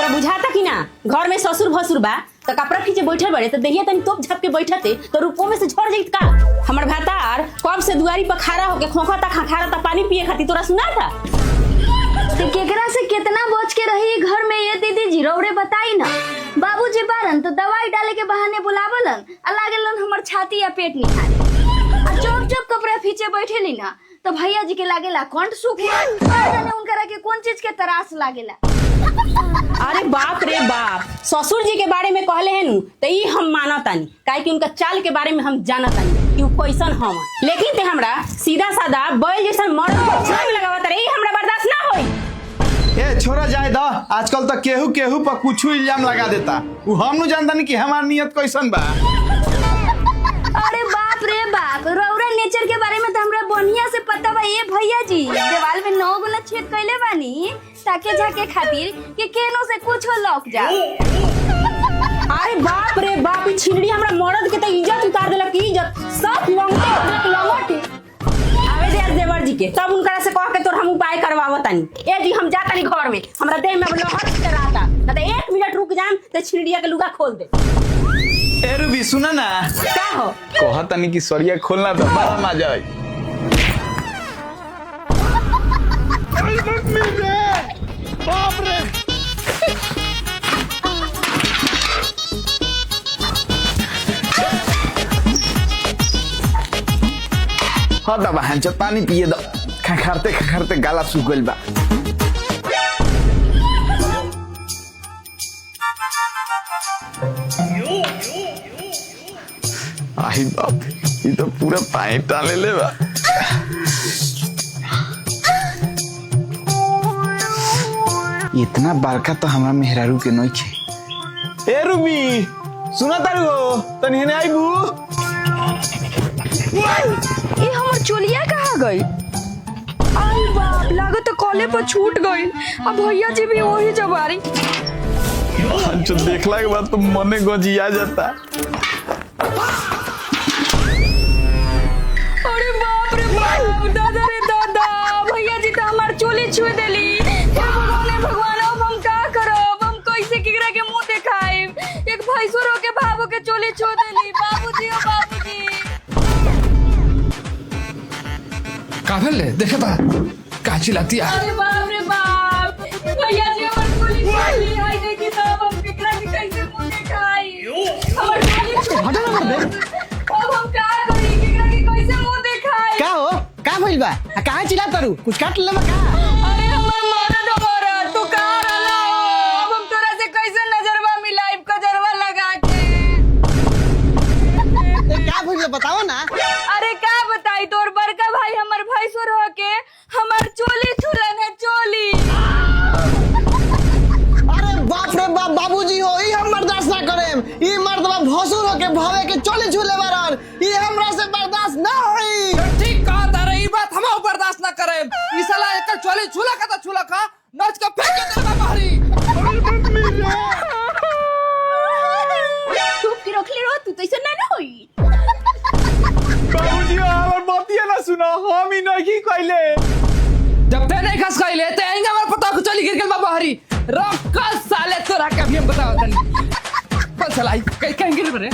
बुझाता कि ना घर में ससुर भसुर बा तो कपड़ा खींचे बैठल बड़े तो दहिया तनी तोप झप के बैठते तो रूपो में से झड़ जाइत का। हमर भातार कब से दुआरी पर खड़ा होके खोखता खखारता पानी पिए खाती तोरा सुना था। तो केकरा से कितना बच के रही घर में ये दीदी जिरौरे बताई ना। बाबूजी बारन तो दवाई डाले के बहाने बुलावलन आ लागेलन हमर छाती या पेट निकाले आ जब जब कपड़ा खींचे बैठेली ना तो भैया जी के लागेला कंठ सूखे जाने उनकरा के कौन चीज के तरास लागेला। अरे बाप रे बाप, ससुर जी के बारे में कहले हैं नु तो ई हम मानतानी काहे कि उनका चाल के बारे में हम जानतानी कि वो कैसन हम, लेकिन ते हमरा सीधा साधा बैल जैसन मर्द को छांग लगावत रही हमरा बर्दाश्त ना होई। ए छोरा जाए दा, आजकल तो केहू केहू पर कुछ इल्जाम लगा देता। वो हम नु जानतानी कि हमार नियत कैसन बा। अरे बाप रे बाप, रौरा नेचर के बारे में तो हमरा बढ़िया से पता बा। ये भैया जी दीवार में 9 गुना छेद कैले बानी ताके झाके खातिर कि केनो से कुछ लौक जा। अरे बाप रे बाप, ई छिनड़ी हमरा मर्द के तो इज्जत उतार देलक की इज्जत सब लंगटे। आवे दे देवर जी के तब उनकरा से कह के तोर हम उपाय करवावतानी। ए जी हम जातानी घर में, हमरा देह में लहर कराता ना तो 1 मिनट रुक जाम तो छिनड़िया के लुगा खोल दे। ए रूबी सुना ना, का हो कहतानी कि सरिया खोलना तो बड़ा मजा आई। बाप रे हाँ दबा हंच पानी पिए दो, खखारते खखारते गाला सूख गइल बा। आई बाप, ये तो पूरा पानी टाले ले बा। इतना बड़का तो हमरा मेहरारू के नहीं छे। ए रूबी सुना तारू हो तनी हेने आइबू। ये हमर चोलिया कहाँ गई? आई बाप, लागत तो कॉले पर छूट गई। अब भैया जी भी वही जबारी। जो देखला के बाद तो मने गजिया जाता। अरे बाप रे बाप, दादा रे दादा, भैया जी तो हमार चोली छुए देली। भगवान अब हम का करब? हम कैसे केकरा के मुंह देखाइब? एक भैंसुरो के भावो के चोली छुए देली। बाबूजी ओ बाबूजी, का भेले देखे बा का चिल्लाती है। अरे बाप रे बाप, भैया जी हमार चोली छुए देली। आई देखी तो अब हम केकरा के कैसे मुंह देखाई? हमार चोली छुए हटा ना दे। अब हम का करी? केकरा के कैसे मुंह देखाई? का हो का भइल बा? कहां चिल्ला तारू? कुछ काट ले का? अरे हमर मरद औरत तू का रहला हो? अब हम तोरा से कैसे नजरवा मिलाइब कजरवा लगा के? का भइल बताओ ना। अरे का बताई, तोर बड़का भाई हमर भैंसुर हो के हमर चोली छुलन है चोली। अरे बाप रे बाप, बाबूजी हो ई हम बर्दाश्त ना करेम। ई मर्दवा भसुर हो के भावे के चले झूले बारन, ई हमरा से बर्दाश्त ना होई। ठीक कहा तारे, ई बात हम बर्दाश्त ना करे। ई साला एक चोली छुला का तो छुला का नच के फेंक के देबा बाहरी। चुप की रखली रो तू, तैसे ना होई। बाबूजी हमर बतिया ना सुना, हम ही नहीं कइले। जब ते नहीं खस खाइले ते आएंगे हमारे पता को चली गिर गल बाहरी। रख साले तोरा के भी हम बताओ तनी। बस चलाई कहीं गिर रे।